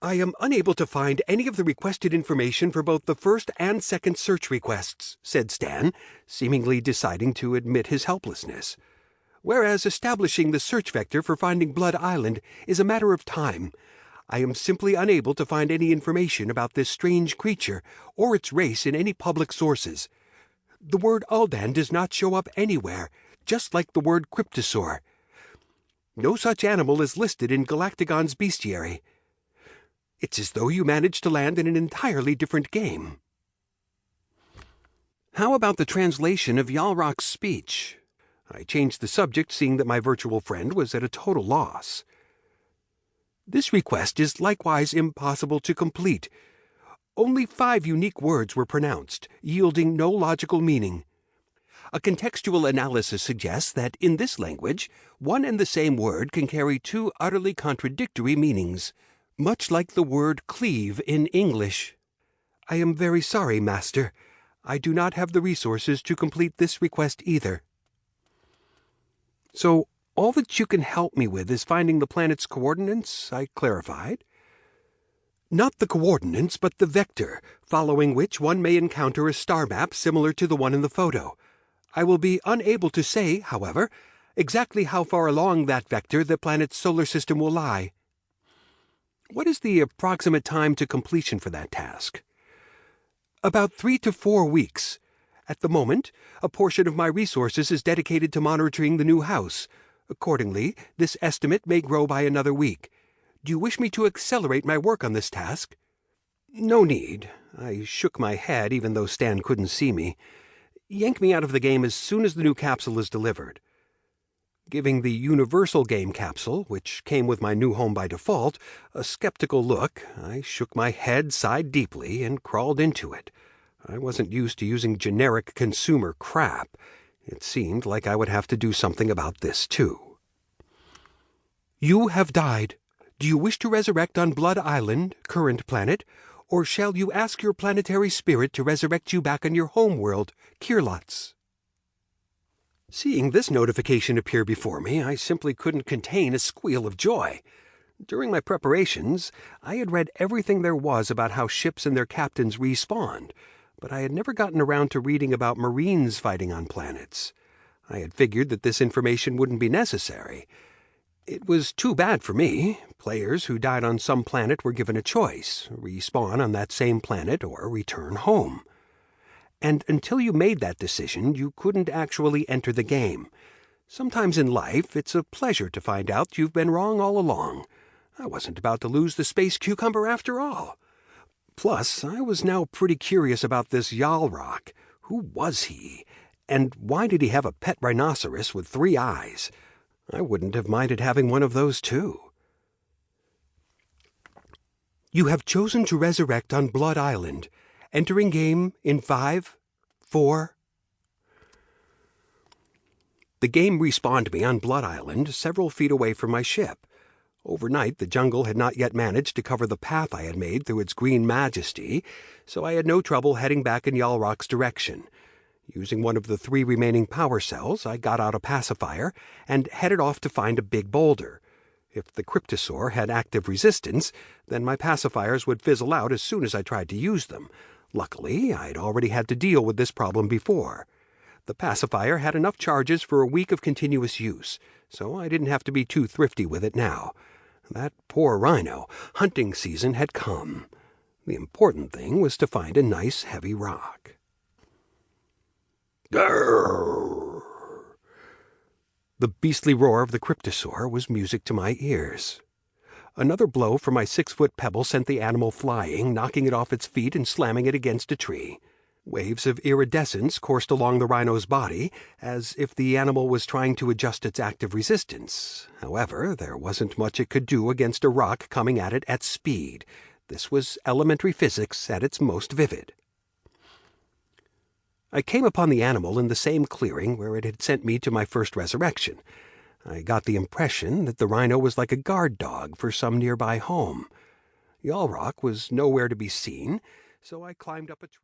I am unable to find any of the requested information for both the first and second search requests, said Stan, seemingly deciding to admit his helplessness. Whereas establishing the search vector for finding Blood Island is a matter of time. I am simply unable to find any information about this strange creature or its race in any public sources. The word Uldan does not show up anywhere, just like the word cryptosaur. No such animal is listed in Galactogon's bestiary. It's as though you managed to land in an entirely different game. How about the translation of Yalrock's speech? I changed the subject, seeing that my virtual friend was at a total loss. This request is likewise impossible to complete. Only 5 unique words were pronounced, yielding no logical meaning. A contextual analysis suggests that in this language, one and the same word can carry 2 utterly contradictory meanings, much like the word cleave in English. I am very sorry, Master. I do not have the resources to complete this request either. So, all that you can help me with is finding the planet's coordinates, I clarified. Not the coordinates, but the vector, following which one may encounter a star map similar to the one in the photo. I will be unable to say, however, exactly how far along that vector the planet's solar system will lie. What is the approximate time to completion for that task? About 3 to 4 weeks. At the moment, a portion of my resources is dedicated to monitoring the new house. Accordingly, this estimate may grow by another week. Do you wish me to accelerate my work on this task? No need. I shook my head, even though Stan couldn't see me. Yank me out of the game as soon as the new capsule is delivered. Giving the universal game capsule, which came with my new home by default, a skeptical look, I shook my head, sighed deeply, and crawled into it. I wasn't used to using generic consumer crap. It seemed like I would have to do something about this, too. You have died. Do you wish to resurrect on Blood Island, current planet, or shall you ask your planetary spirit to resurrect you back on your home world, Kirlots? Seeing this notification appear before me, I simply couldn't contain a squeal of joy. During my preparations, I had read everything there was about how ships and their captains respawned, but I had never gotten around to reading about Marines fighting on planets. I had figured that this information wouldn't be necessary. It was too bad for me. Players who died on some planet were given a choice: respawn on that same planet or return home. And until you made that decision, you couldn't actually enter the game. Sometimes in life, it's a pleasure to find out you've been wrong all along. I wasn't about to lose the space cucumber after all. Plus, I was now pretty curious about this Yalrock. Who was he? And why did he have a pet rhinoceros with 3 eyes? I wouldn't have minded having one of those, too. You have chosen to resurrect on Blood Island. Entering game in 5, 4... The game respawned me on Blood Island, several feet away from my ship. Overnight, the jungle had not yet managed to cover the path I had made through its green majesty, so I had no trouble heading back in Yalrock's direction. Using one of the 3 remaining power cells, I got out a pacifier and headed off to find a big boulder. If the cryptosaur had active resistance, then my pacifiers would fizzle out as soon as I tried to use them. Luckily, I'd already had to deal with this problem before. The pacifier had enough charges for a week of continuous use, so I didn't have to be too thrifty with it now. That poor rhino. Hunting season had come. The important thing was to find a nice, heavy rock. Grrr! The beastly roar of the cryptosaur was music to my ears. Another blow from my 6-foot pebble sent the animal flying, knocking it off its feet and slamming it against a tree. Waves of iridescence coursed along the rhino's body, as if the animal was trying to adjust its active resistance. However, there wasn't much it could do against a rock coming at it at speed. This was elementary physics at its most vivid. I came upon the animal in the same clearing where it had sent me to my first resurrection. I got the impression that the rhino was like a guard dog for some nearby home. Yalrock was nowhere to be seen, so I climbed up a tree.